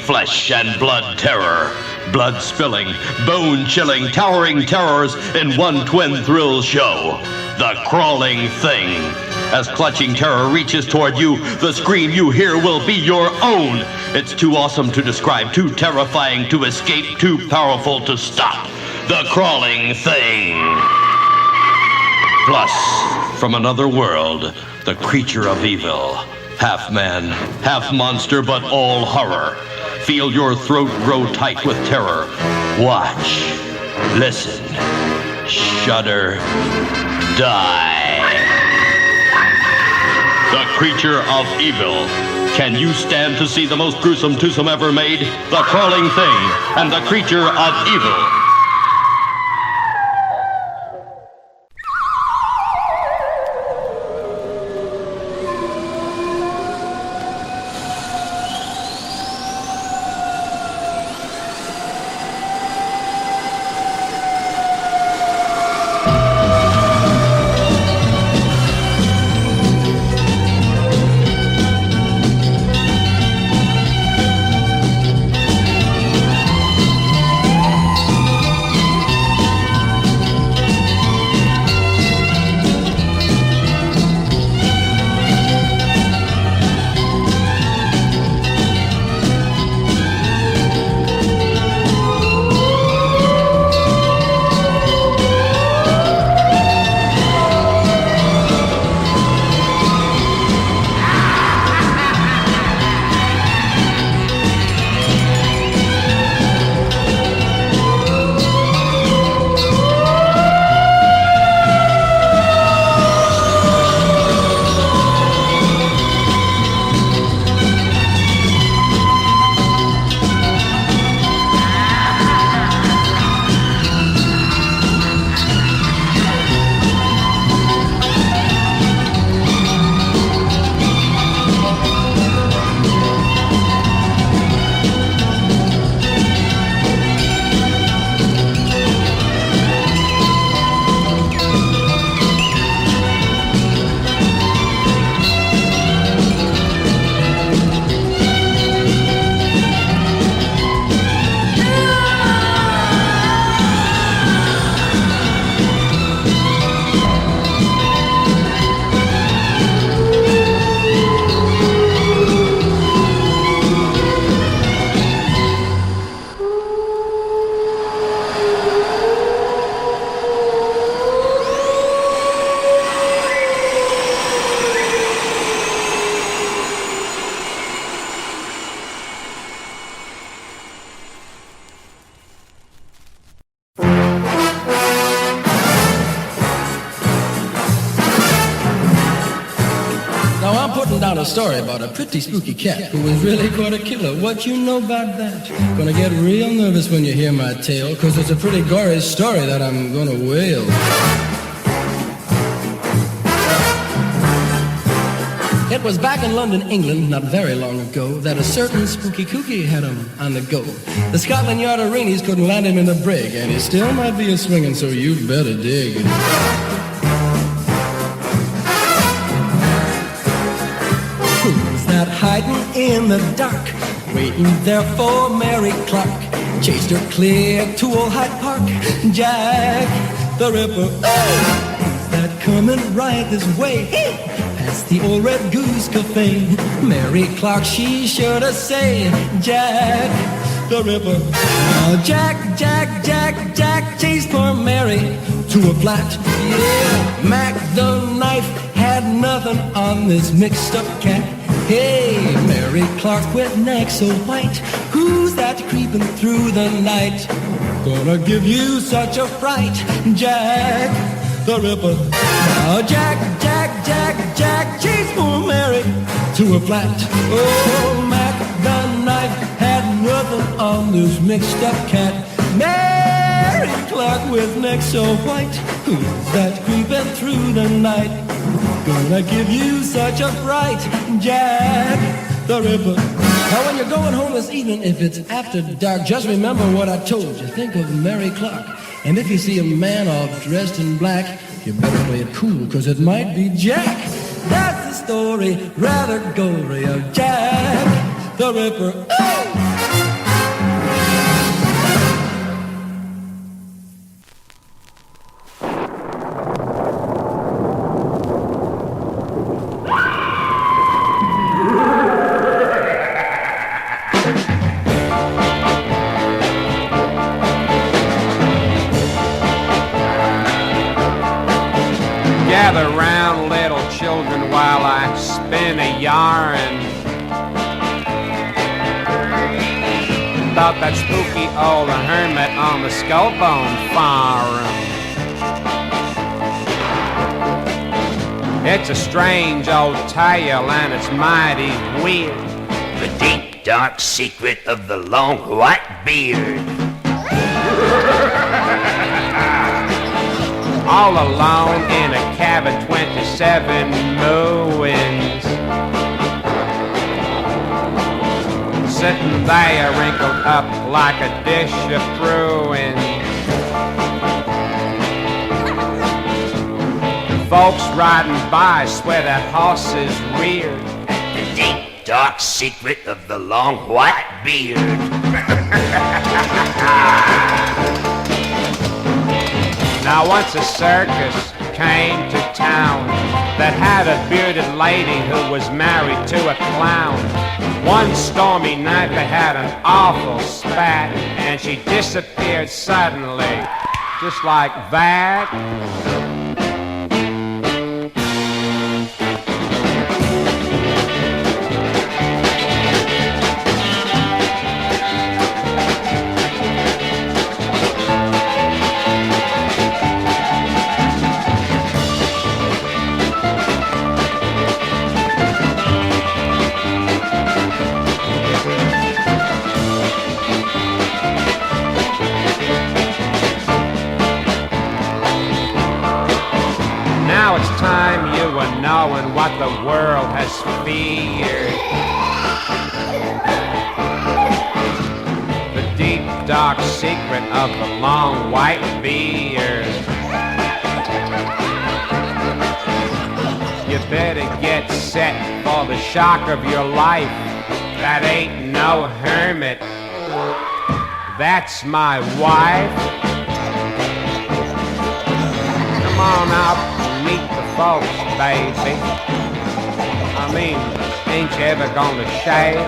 flesh and blood terror. Blood-spilling, bone-chilling, towering terrors in one twin thrill show. The Crawling Thing. As clutching terror reaches toward you, the scream you hear will be your own. It's too awesome to describe, too terrifying to escape, too powerful to stop. The Crawling Thing. Plus, from another world, the creature of evil. Half man, half monster, but all horror. Feel your throat grow tight with terror. Watch, listen, shudder, die. The creature of evil. Can you stand to see the most gruesome twosome ever made? The Crawling Thing and the creature of evil. A story about a pretty spooky cat who was really quite a killer. What you know about that? Gonna get real nervous when you hear my tale, cause it's a pretty gory story that I'm gonna wail. It was back in London, England, not very long ago, that a certain spooky kooky had him on the go. The Scotland Yard of Rhymnys couldn't land him in the brig, and he still might be a swinging, so you better dig. Hiding in the dark, waiting there for Mary Clark. Chased her clear to old Hyde Park. Jack the Ripper, oh, that coming right this way, past the old Red Goose Cafe. Mary Clark, she sure to say, Jack the Ripper. Now Jack chased poor Mary to a flat. Yeah, Mac the knife had nothing on this mixed up cat. Hey, Mary Clark with neck so white, who's that creeping through the night? Gonna give you such a fright, Jack the Ripper. Now Jack chased poor Mary to a flat. Oh, Mac the knife had nothing on this mixed up cat. Mary Clark with neck so white, who's that creeping through the night? Gonna give you such a fright, Jack the Ripper. Now when you're going home this evening, if it's after dark, just remember what I told you. Think of Mary Clark. And if you see a man all dressed in black, you better play it cool, cause it might be Jack. That's the story, rather gory, of Jack the Ripper. Oh! children while I spin a yarn. About that spooky old hermit on the Skullbone farm. It's a strange old tale and it's mighty weird. The deep dark secret of the long white beard. All alone in a cabin, 27 moons. Sitting there wrinkled up like a dish of ruins. Folks riding by swear that horse is reared. The deep dark secret of the long white beard. Now once a circus came to town that had a bearded lady who was married to a clown. One stormy night they had an awful spat and she disappeared suddenly, just like that. Now it's time you were knowing what the world has feared. The deep dark secret of the long white beard. You better get set for the shock of your life. That ain't no hermit. That's my wife. Come on out. Meet the folks, baby. I mean, ain't you ever gonna shave?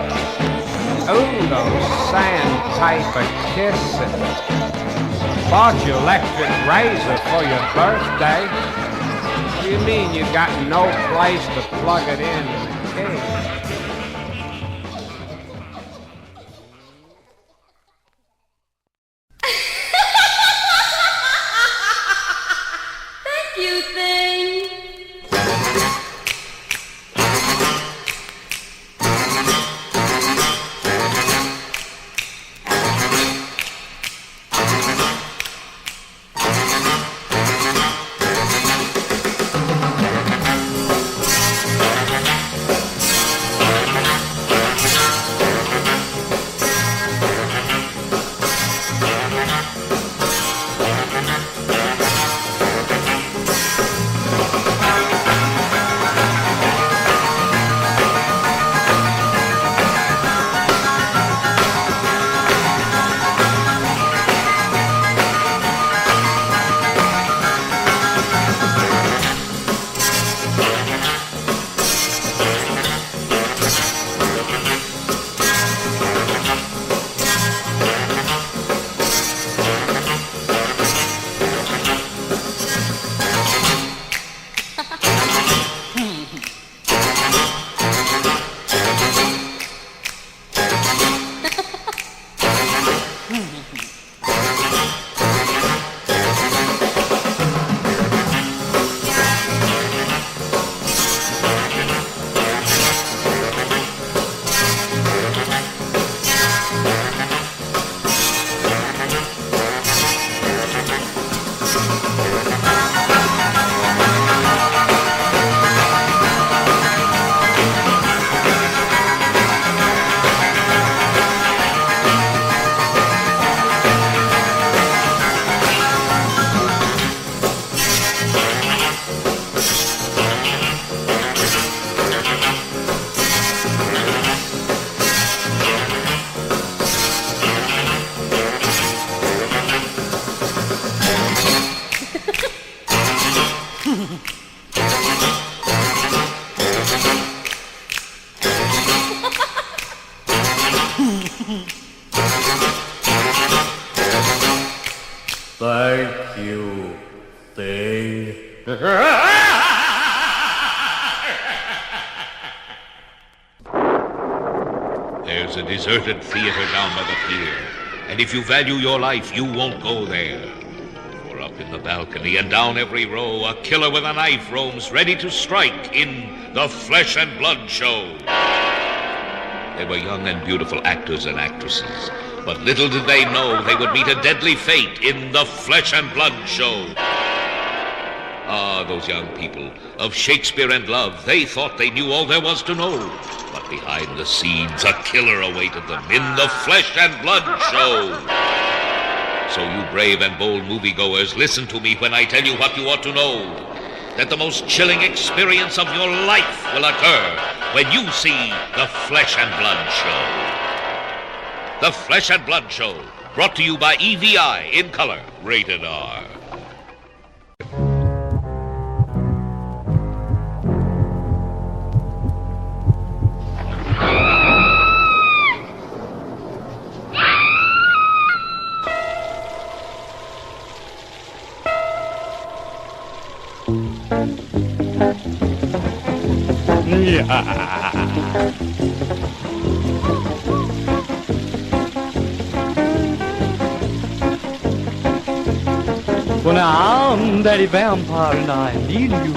Ooh, those sandpaper kisses. Bought you electric razor for your birthday. What do you mean you got no place to plug it in to the cake? You thing. There's a deserted theater down by the pier, and if you value your life, you won't go there. For up in the balcony and down every row, a killer with a knife roams ready to strike in the Flesh and Blood Show. They were young and beautiful actors and actresses, but little did they know they would meet a deadly fate in the Flesh and Blood Show. Ah, those young people of Shakespeare and love, they thought they knew all there was to know. But behind the scenes, a killer awaited them in the Flesh and Blood Show. So you brave and bold moviegoers, listen to me when I tell you what you ought to know. That the most chilling experience of your life will occur when you see the Flesh and Blood Show. The Flesh and Blood Show, brought to you by EVI in color, rated R. Well, now I'm Daddy Vampire and I need you.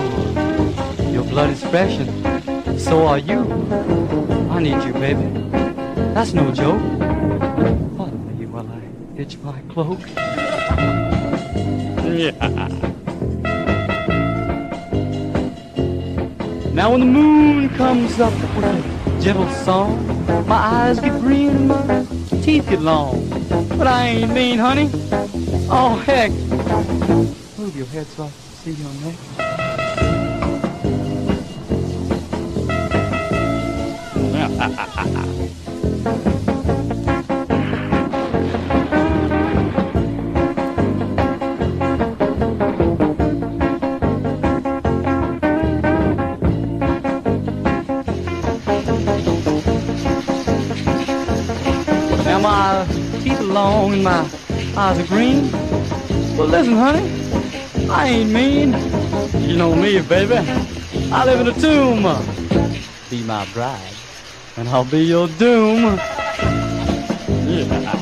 Your blood is fresh and so are you. I need you, baby. That's no joke. Pardon me while I hitch my cloak. Now when the moon comes up with a gentle song, my eyes get green and my teeth get long. But I ain't mean, honey. Oh, heck. Move your head so I can see your neck. Now my teeth are long and my eyes are green. Well, listen, honey, I ain't mean. You know me, baby. I live in a tomb. Be my bride, and I'll be your doom. Yeah.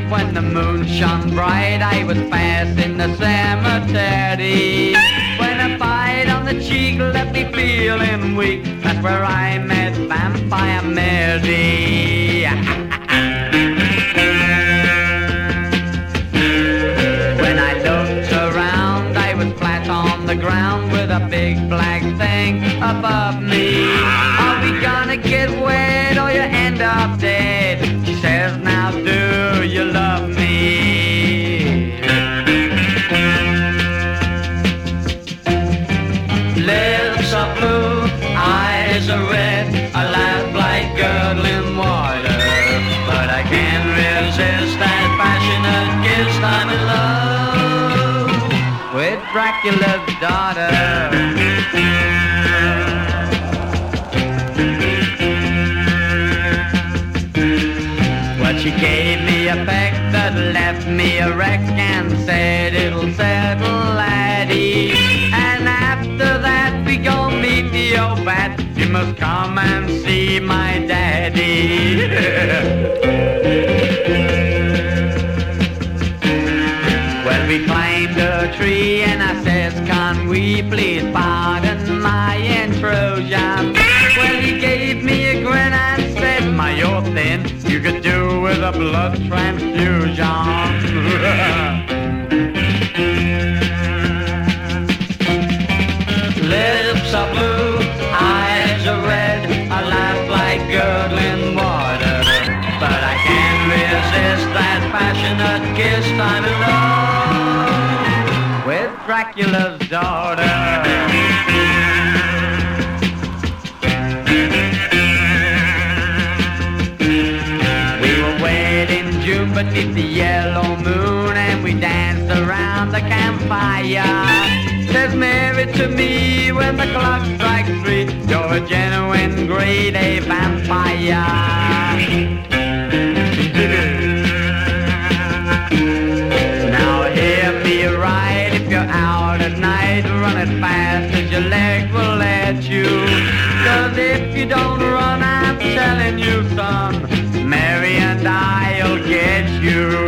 When the moon shone bright, I was fast in the cemetery. When a bite on the cheek left me feeling weak, that's where I met Vampire Mary. When I looked around, I was flat on the ground with a big black thing above me. Are we gonna get wet or you end up dead? She says, now do you love me? Lips are blue, eyes are red, a laugh like gurgling water. But I can't resist that passionate kiss. I'm in love with Dracula's daughter. She gave me a peck that left me a wreck and said it'll settle, laddie. And after that we gon' meet the old bat. You must come and see my daddy. Well, we climbed a tree and I says, can we please pardon my intrusion? Well, he gave me a grin and said, my, you're thin. You could do with a blood transfusion. Lips are blue, eyes are red, a laugh we danced around the campfire. Says Mary to me when the clock strikes 3, you're a genuine grade A vampire. Now hear me right, if you're out at night, run as fast as your legs will let you. 'Cause if you don't run, I'm telling you, son, Mary and I'll get you.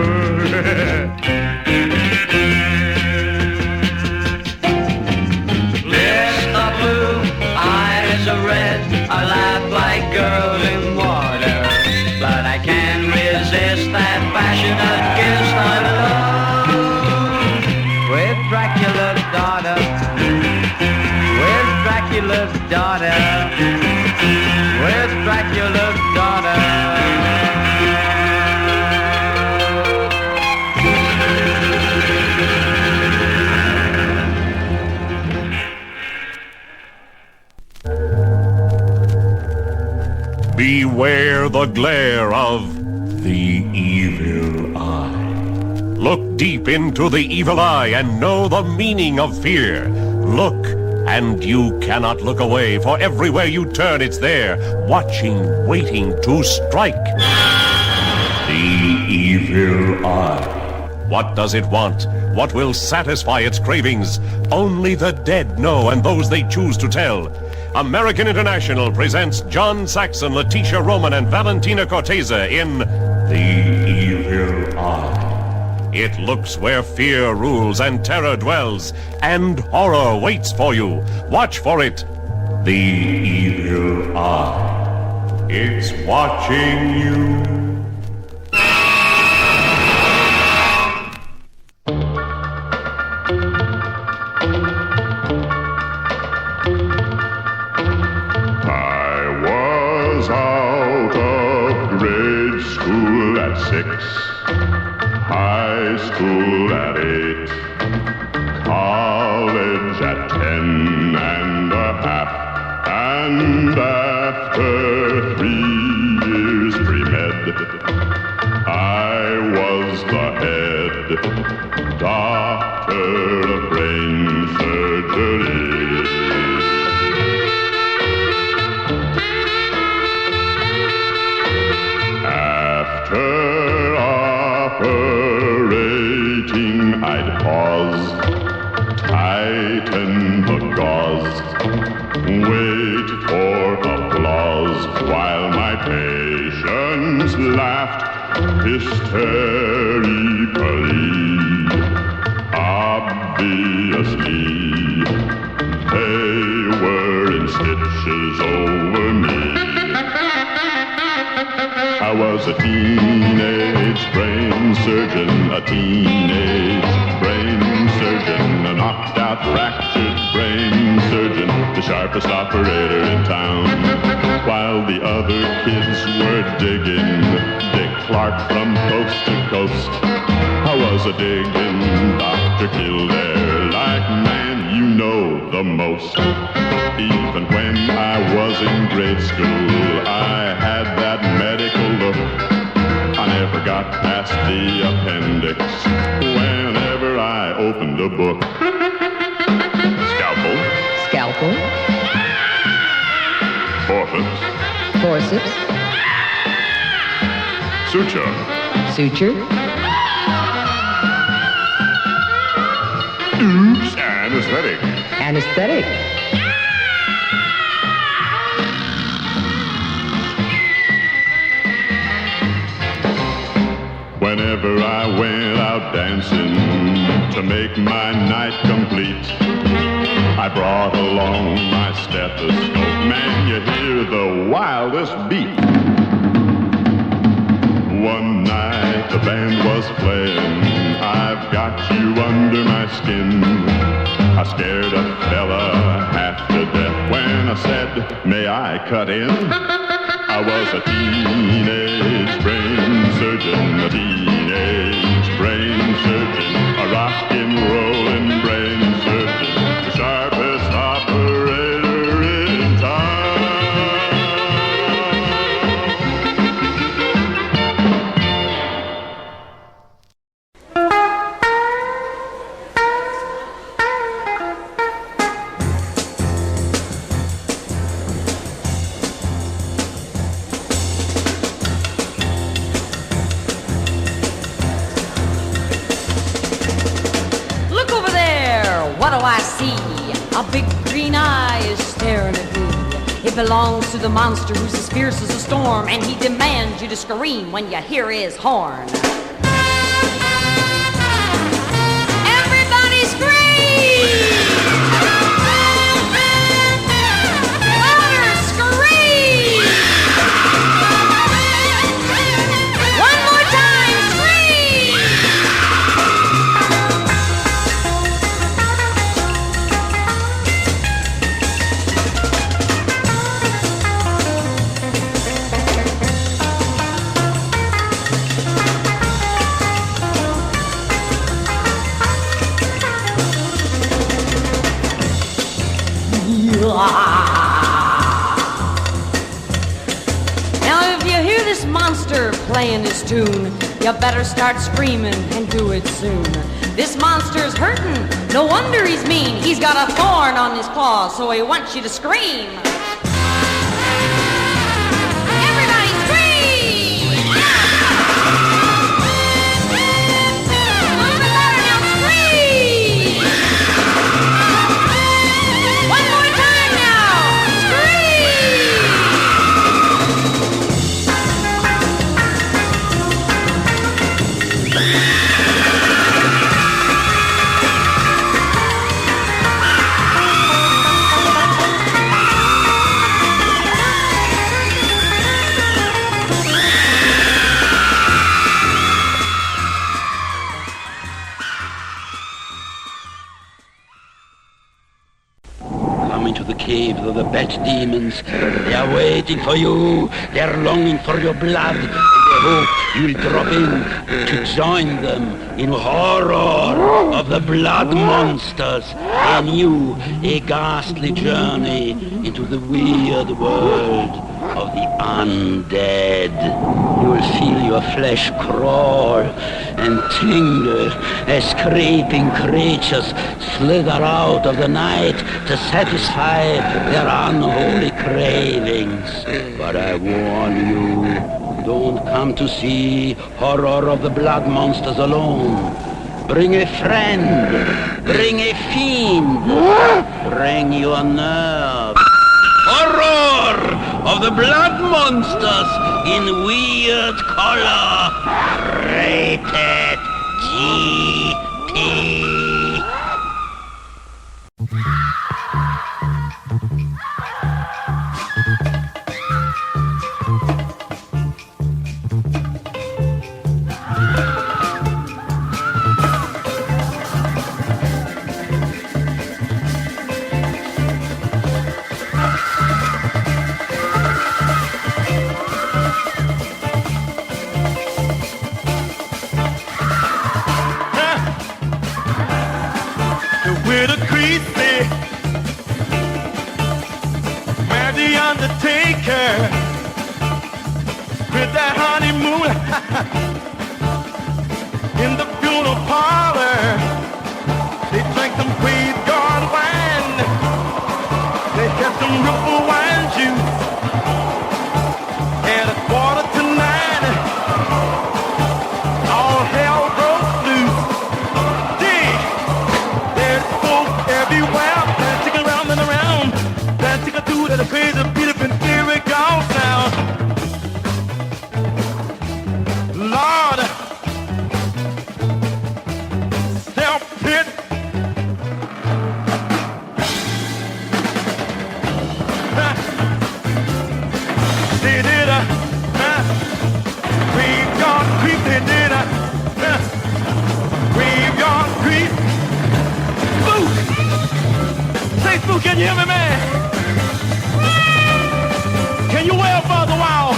Lips are blue, eyes are red, I laugh like girls in water, but I can't resist that passionate kiss I love. With Dracula's daughter, with Dracula's daughter, with Dracula's daughter. Beware the glare of the evil eye. Look deep into the evil eye and know the meaning of fear. Look, and you cannot look away, for everywhere you turn it's there, watching, waiting to strike. The evil eye. What does it want? What will satisfy its cravings? Only the dead know, and those they choose to tell. American International presents John Saxon, Letitia Roman, and Valentina Corteza in The Evil Eye. It looks where fear rules and terror dwells, and horror waits for you. Watch for it. The Evil Eye. It's watching you. High school at 8, college at 10 and a half, and after 3 years pre-med, I was the head doctor of brain surgery. After operating, I'd pause, tighten the gauze, wait for applause while my patients laughed hysterically. Obviously, they were in stitches over me. I was a teenage brain surgeon, a teenage brain surgeon, a knocked out, fractured brain surgeon, the sharpest operator in town. While the other kids were digging Dick Clark from coast to coast, I was a digging Dr. Kildare, like man you know the most. Even when I was in grade school, I had that medical look. I never got past the appendix whenever I opened a book. Scalpel. Scalpel. Forceps. Forceps. Suture. Suture. Oops, anesthetic. Anesthetic. Whenever I went out dancing to make my night complete, I brought along my stethoscope. Man, you hear the wildest beat. One night the band was playing, I've got you under my skin. I scared a fella half to death when I said, may I cut in? I was a teenage brain surgeon, a teenage brain surgeon, a rock and rollin' brain surgeon, the sharpest operator in town. A big green eye is staring at me. It belongs to the monster who's as fierce as a storm, and he demands you to scream when you hear his horn. Everybody scream! Louder, scream! One more time, scream! Now if you hear this monster playing his tune, you better start screaming and do it soon. This monster's hurting, no wonder he's mean. He's got a thorn on his claw, so he wants you to scream. Everybody scream! A little bit louder now, scream! One more time now, scream! Come into the caves of the bat demons. They are waiting for you. They are longing for your blood. And they hope you'll drop in to join them in horror of the blood monsters. A new, a ghastly journey into the weird world of the undead. You will feel your flesh crawl and tingle as creeping creatures slither out of the night to satisfy their unholy cravings. But I warn you, don't come to see horror of the blood monsters alone. Bring a friend, bring a fiend, bring your nerve. Horror of the blood monsters in weird color. Rated GT. With that honeymoon in the funeral parlor, they drank some graveyard wine. They had some ripple wine juice at 8:45. All hell broke loose. Dig, there's folk everywhere, dancing around and around, dancing through that crazy Peter been very gone now. Lord, self-pit. They did a graveyard creep. They did a graveyard creep. Spook! Say, Spook, can you hear me, man? Can you wail for us a while?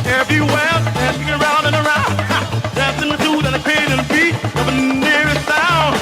Everywhere, dancing around and around, dancing the dude and the pain and the beat of a nearest sound.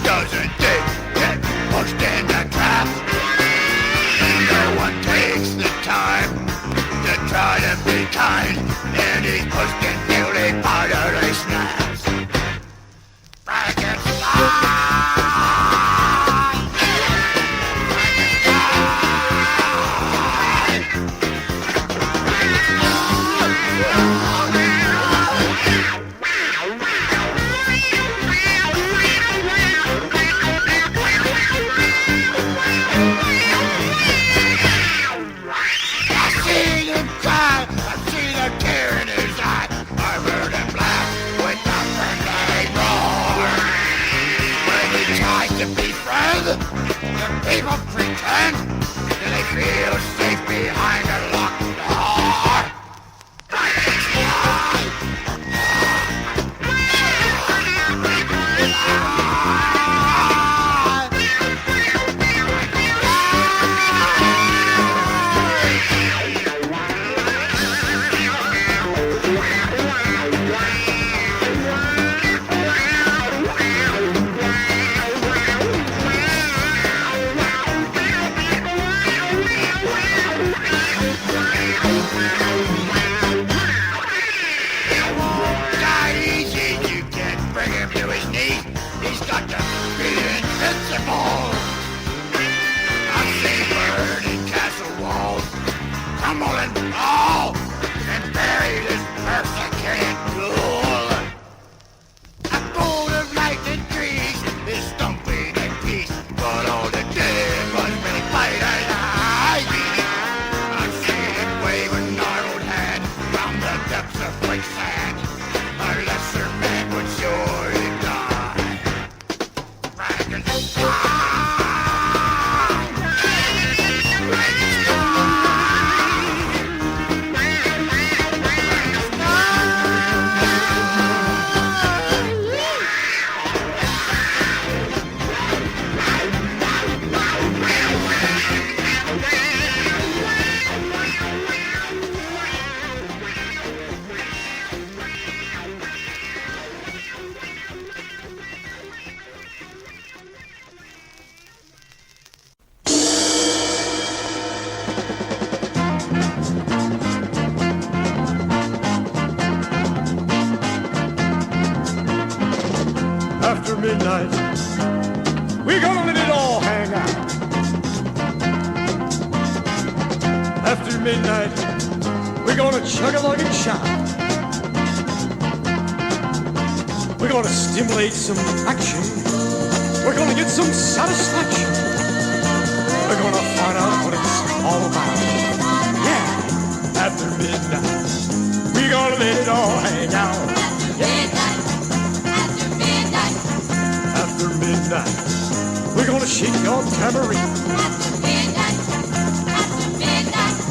doesn't think get pushed in the trap. No one takes the time to try to be kind, and he's pushed in guilty bodily snaps. Frankenstein! People pretend that they feel safe behind a locked door. And buried his persecuted ghoul. A bolt of lightning trees is stumping in peace, but all the dead was really fight and hide. I've seen him wave a gnarled hand from the depths of quicksand. A lesser man would surely die. Frankenstein! After midnight, we're gonna let it all hang out. After midnight, we're gonna chug-a-lug and shout. We're gonna stimulate some action. We're gonna get some satisfaction. We're gonna find out what it's all about. Yeah, after midnight, we're gonna let it all hang out. After midnight, we're gonna shake your tambourine.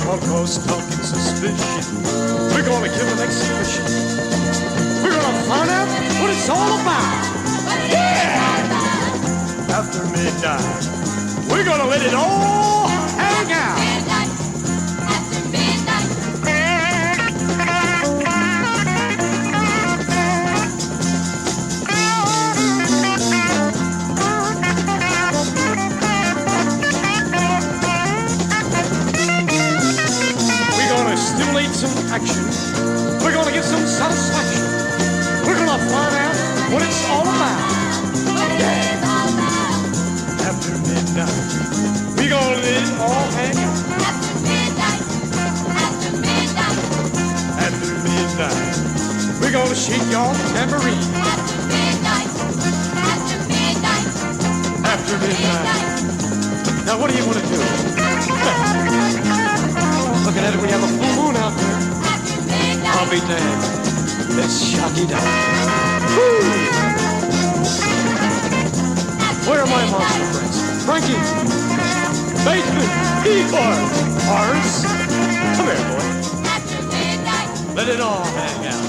All cause talking suspicion. We're gonna give an exhibition. We're gonna find out what it's all about. Yeah! After midnight, we're gonna let it all hang out. Some action. We're gonna get some satisfaction. We're gonna find out what it's all about. Yeah. After midnight, we gonna let it all hang out. After midnight, we're gonna shake your tambourine. After midnight. Now what do you want to do? Looking at it, we have a full moon out there. I'll be damned. Let's shock it out. Woo! Where are my monster friends? Frankie, Spacemen, Peabody, Horace. Come here, boy. Let it all hang out.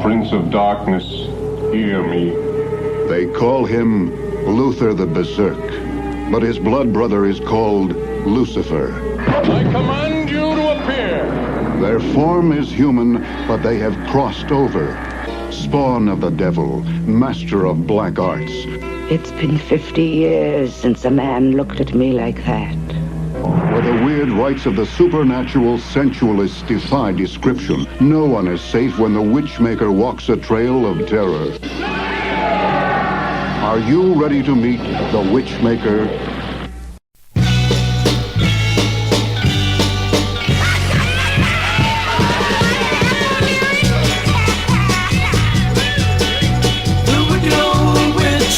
Prince of Darkness, hear me. They call him Luther the Berserk, but his blood brother is called Lucifer. I command you to appear. Their form is human, but they have crossed over. Spawn of the devil, master of black arts. It's been 50 years since a man looked at me like that. Where the weird rites of the supernatural sensualists defy description. No one is safe when the witchmaker walks a trail of terror. Are you ready to meet the witchmaker?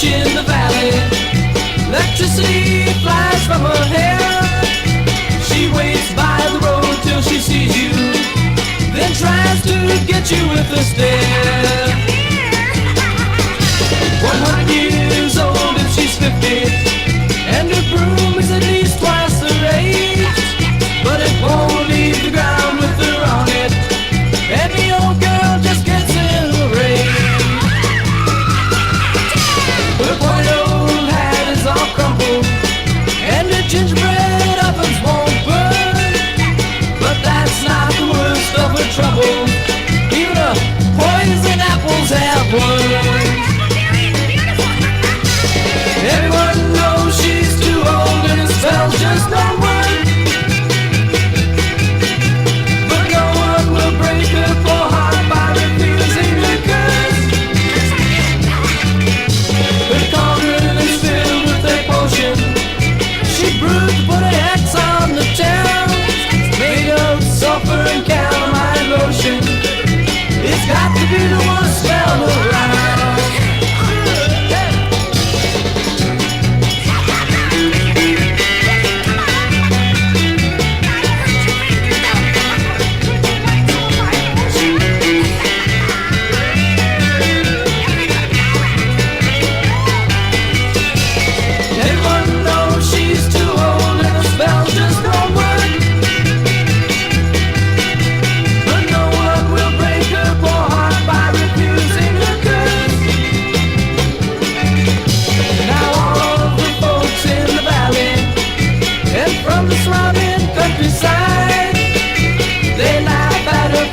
In the valley, electricity flies from her hair. She waits by the road till she sees you, then tries to get you with a stare. 100 years old if she's 50, and her broom is at least twice her age. But it won't leave the ground with her on it, and the old girl just gets in the rain. Her poor old hat is all crumpled, and her gingerbread ovens won't burn. But that's not the worst of her trouble. Even her poison apples have worms. Everyone knows she's too old and her spells just don't work. But no one will break her poor heart by refusing her curse. Her cauldron is filled with a potion she brewed to put a hex on the town, made of sulfur and calamine lotion. It's got to be the worst spell around.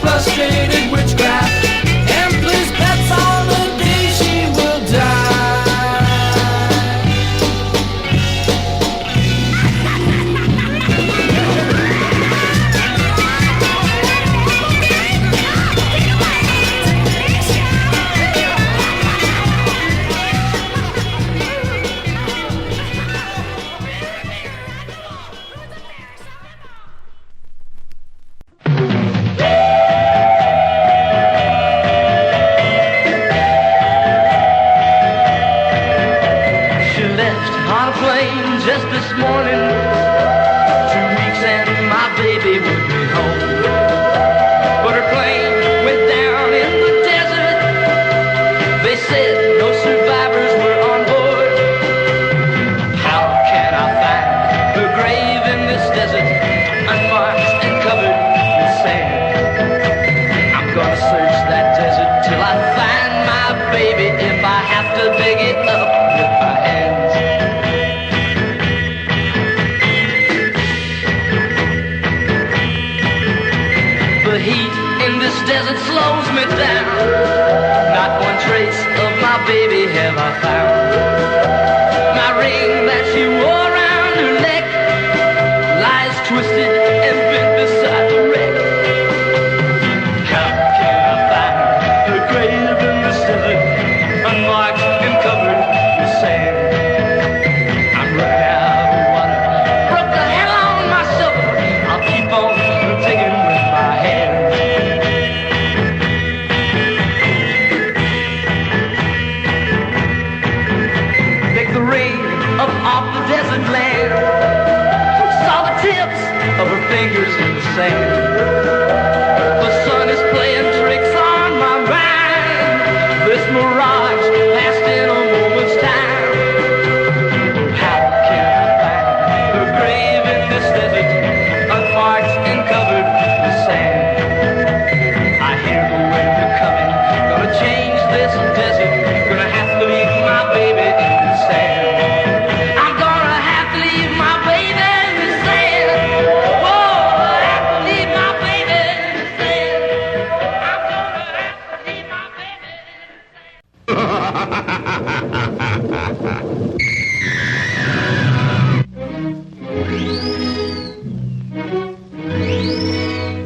Frustrated witchcraft, and please bets on the day she will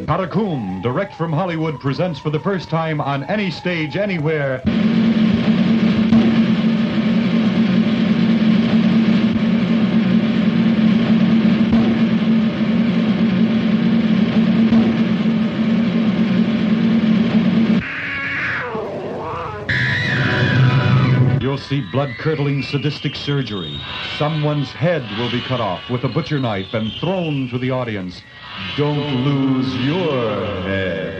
Karakum, direct from Hollywood, presents for the first time on any stage anywhere. You'll see blood-curdling sadistic surgery. Someone's head will be cut off with a butcher knife and thrown to the audience. Don't lose your head.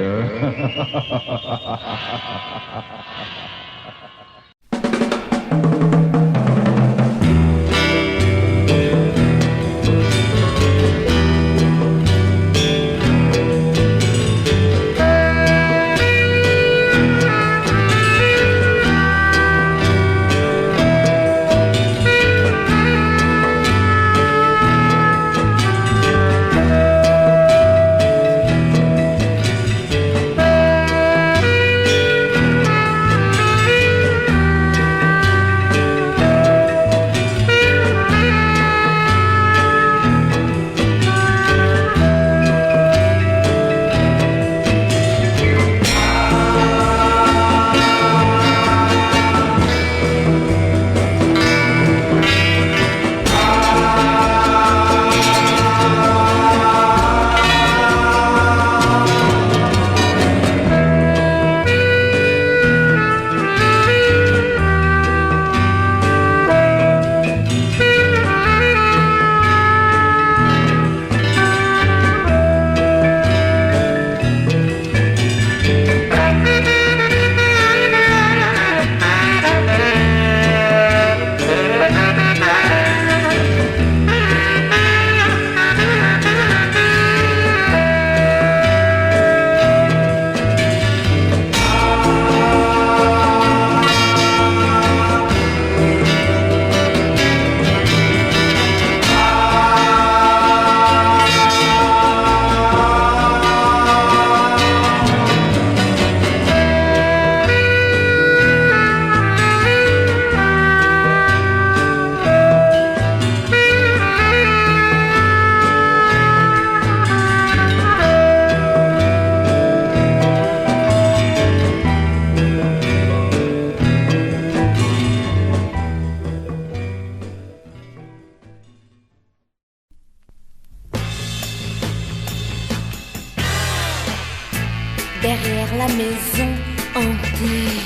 Derrière la maison hantée,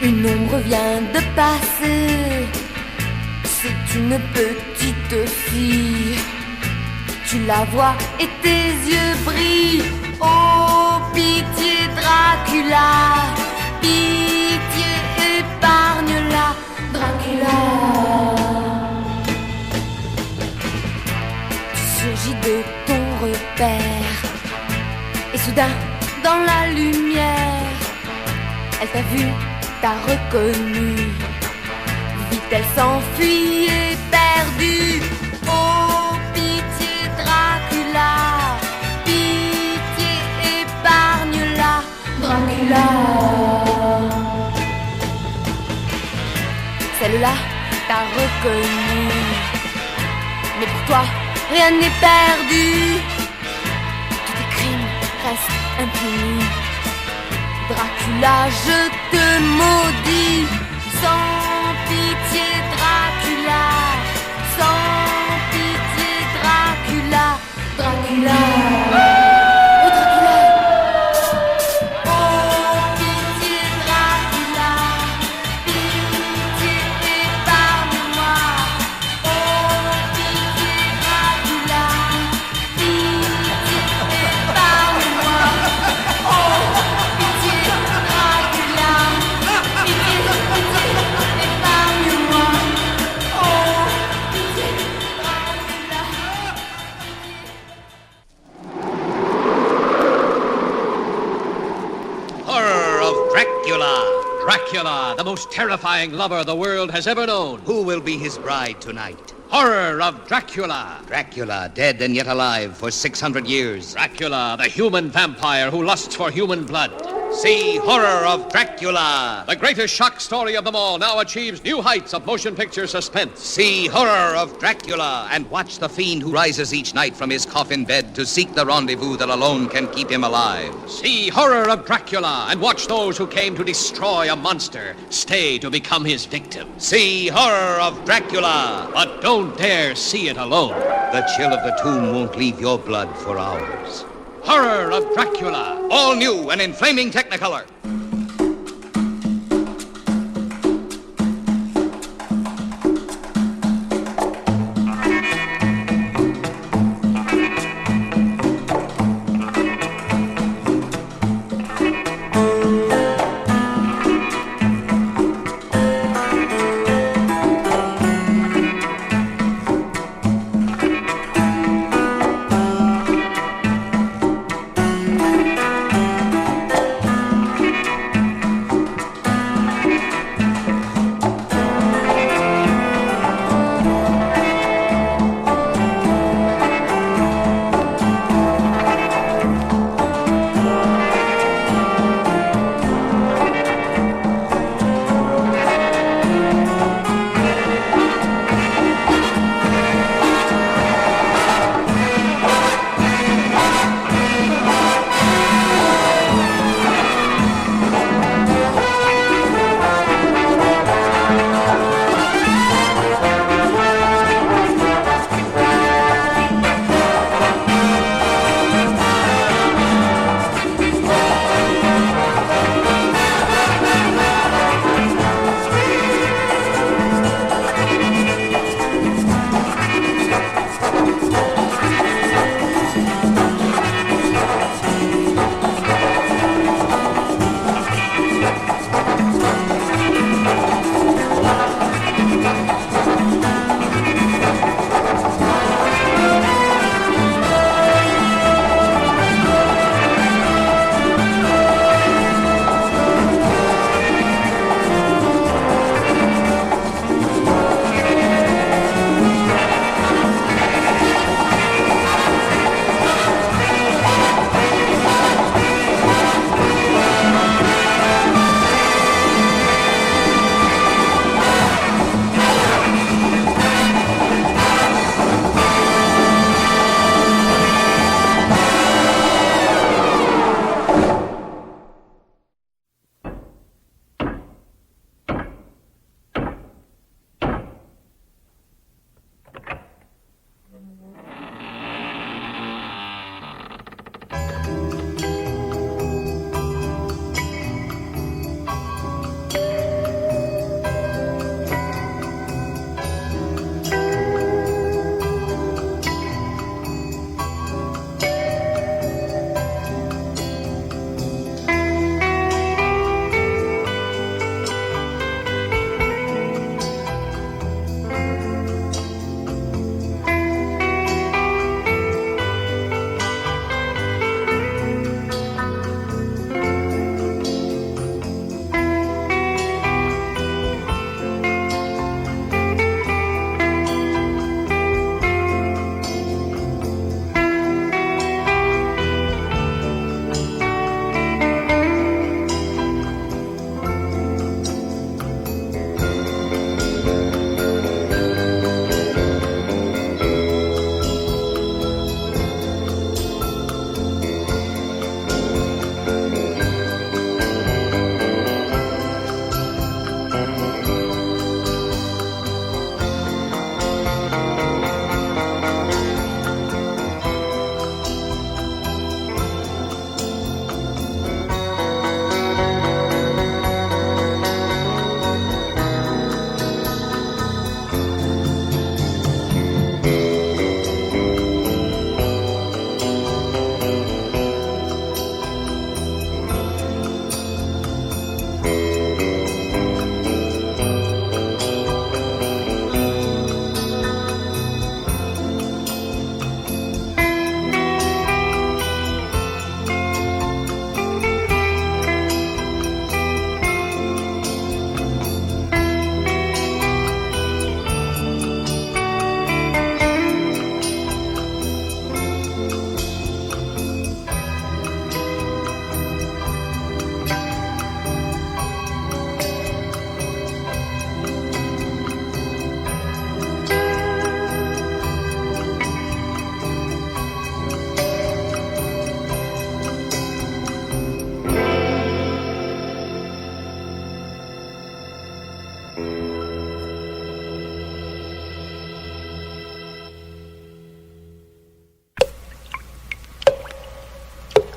une ombre vient de passer. C'est une petite fille. Tu la vois et tes yeux brillent. Oh, pitié Dracula, pitié épargne-la, Dracula. Tu surgis de ton repère et soudain, dans la lumière, elle t'a vu, t'a reconnu. Vite elle s'enfuit éperdue. Oh, pitié Dracula, pitié épargne-la, Dracula. Celle-là t'a reconnu, mais pour toi, rien n'est perdu. Tous tes crimes restent impunis. Dracula, je te maudis. Sans pitié Dracula, sans pitié Dracula, Dracula. Oh Dracula, oh pitié Dracula, pitié épargne-moi. Oh pitié Dracula, pitié épargne-moi. Oh pitié Dracula, pitié épargne-moi. Oh pitié Dracula. Horror of Dracula. Dracula, the most terrifying lover the world has ever known. Who will be his bride tonight? Horror of Dracula. Dracula, dead and yet alive for 600 years. Dracula, the human vampire who lusts for human blood. See Horror of Dracula. The greatest shock story of them all now achieves new heights of motion picture suspense. See Horror of Dracula and watch the fiend who rises each night from his coffin bed to seek the rendezvous that alone can keep him alive. See Horror of Dracula and watch those who came to destroy a monster stay to become his victim. See Horror of Dracula. But don't dare see it alone. The chill of the tomb won't leave your blood for hours. Horror of Dracula. All new and in flaming Technicolor.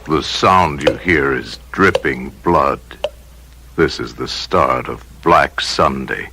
The sound you hear is dripping blood. This is the start of Black Sunday.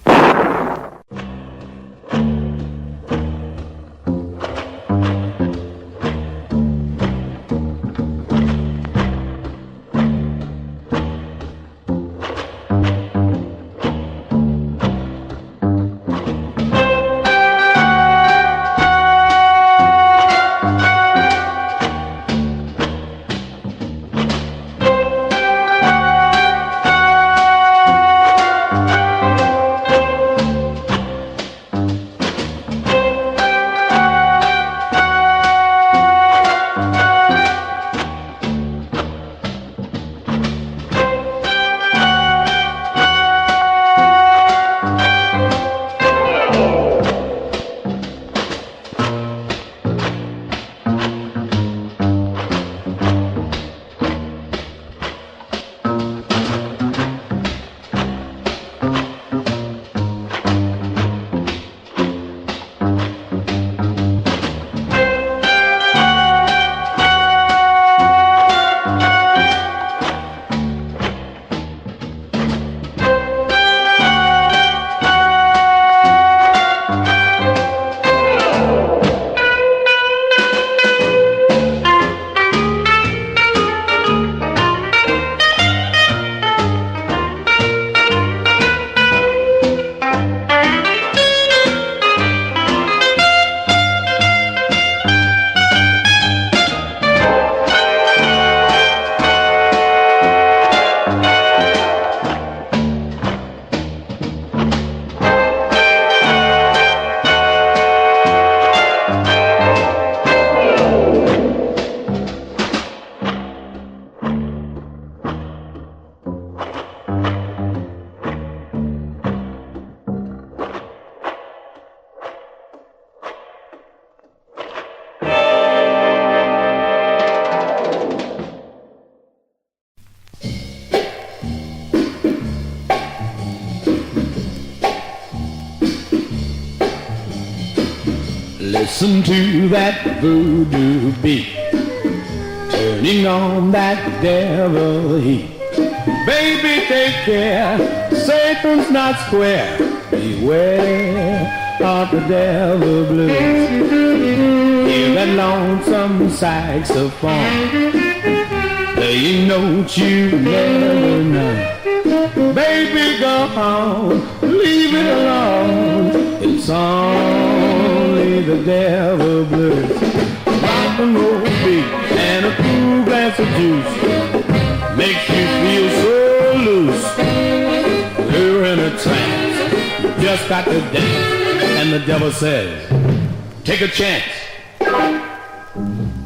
Listen to that voodoo beat, turning on that devil heat. Baby, take care, Satan's not square. Beware of the devil blues. Hear that lonesome saxophone playing notes you never know. Baby, go home, leave it alone. It's only the devil blues. Rock and roll beat and a cool glass of juice makes you feel so loose. You're in a trance, you just got to dance. And the devil says, take a chance.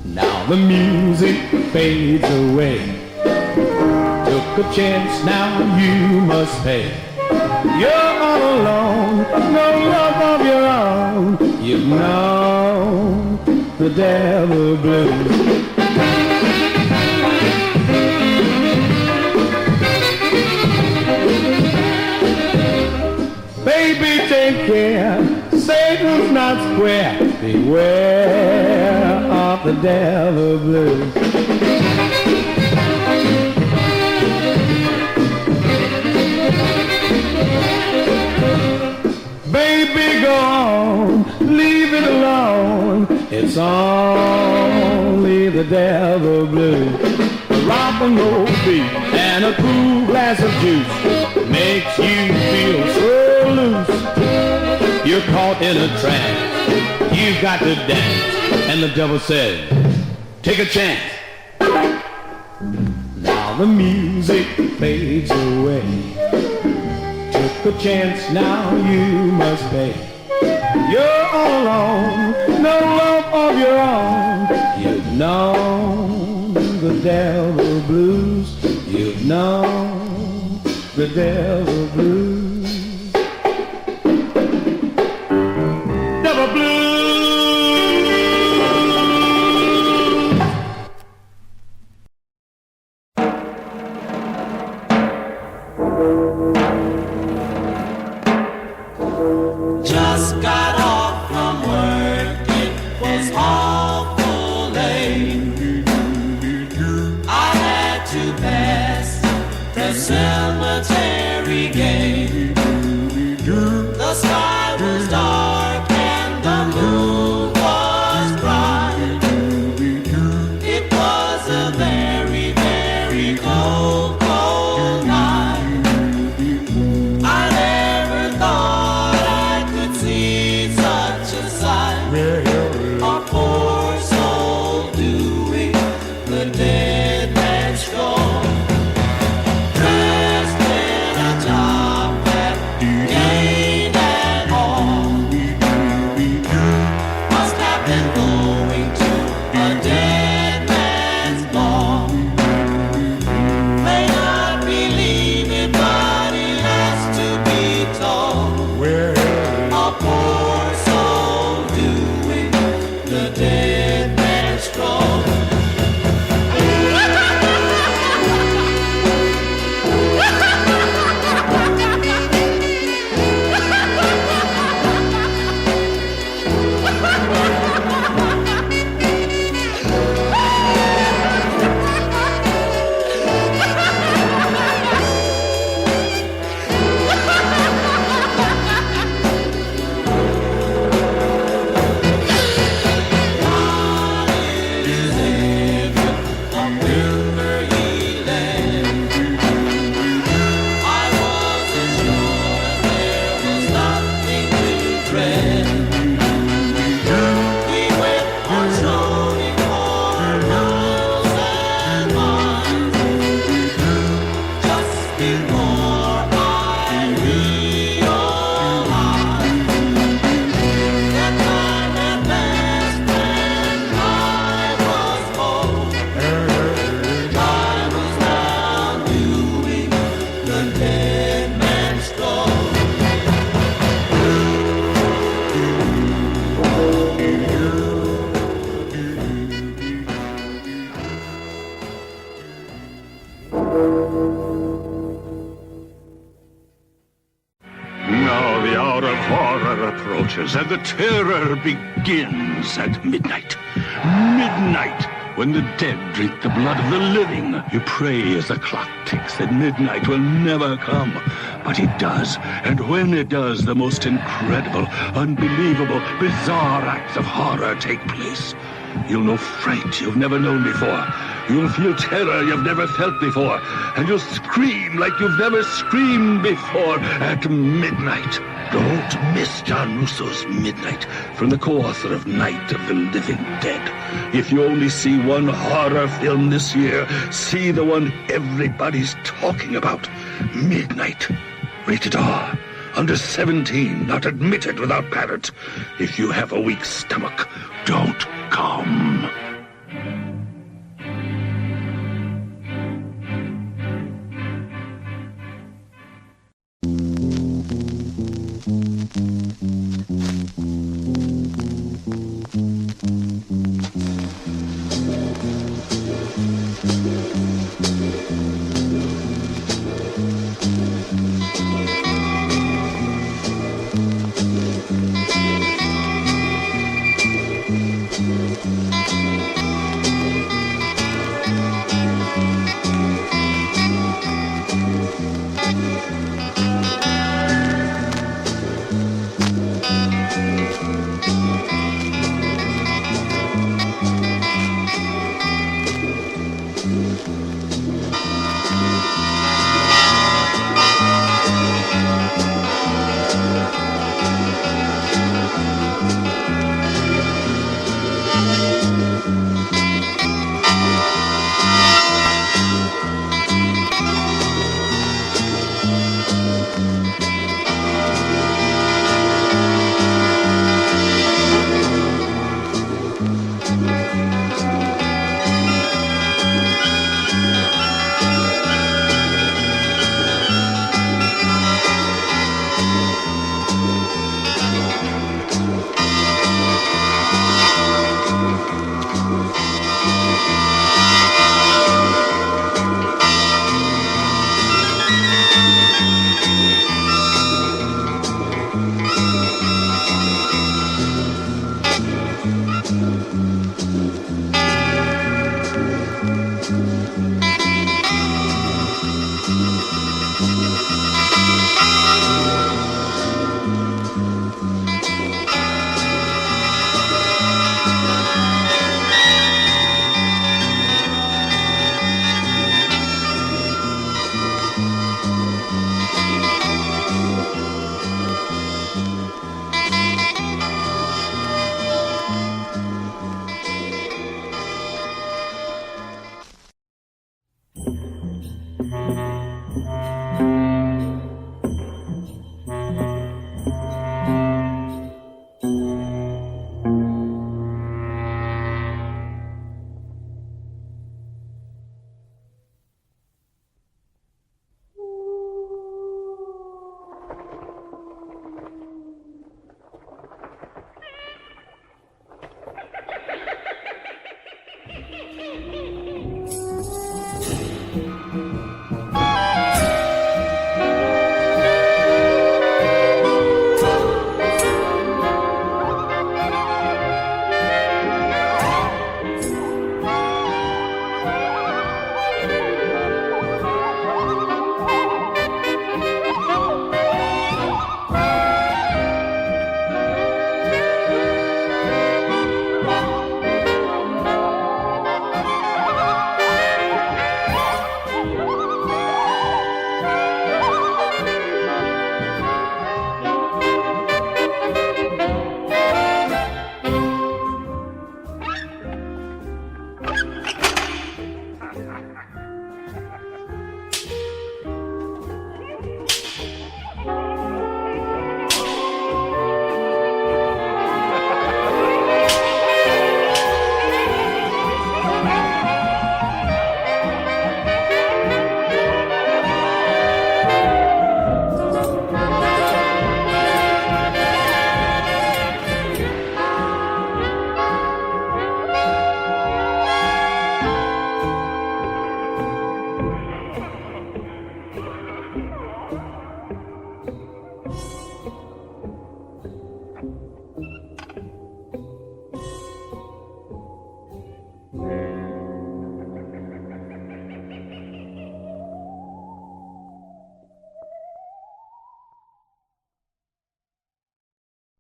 Now the music fades away. Took a chance, now you must pay. You're all alone, no love of your own. You've known the devil blues. Baby, take care, Satan's not square. Beware of the devil blues. Baby, go on, leave it alone. It's only the devil blues. A rock and roll beat and a cool glass of juice makes you feel so loose. You're caught in a trance, you've got to dance. And the devil says, take a chance. Now the music fades away. Took a chance, now you must pay. You're all alone, no love of your own. You've known the devil blues. You've known the devil blues. Devil blues. Just got off from work, it was awful late. I cemetery gate. The sky was dark and the moon was bright. It was a very, very cold, cold night. I never thought I could see such a sight. A poor soul doing the dead man's stroll. Dressed in a top hat, gained and all. Must have been going to a dead man's ball. May not believe it, but he has to be told. A poor soul doing the dead man's stroll. Now the hour of horror approaches, and the terror begins at midnight. Midnight, when the dead drink the blood of the living. You pray as the clock ticks that midnight will never come. But it does, and when it does, the most incredible, unbelievable, bizarre acts of horror take place. You'll know fright you've never known before. You'll feel terror you've never felt before. And you'll scream like you've never screamed before at midnight. Don't miss John Russo's Midnight from the co-author of Night of the Living Dead. If you only see one horror film this year, see the one everybody's talking about. Midnight. Rated R. Under 17, not admitted without parent. If you have a weak stomach, don't come.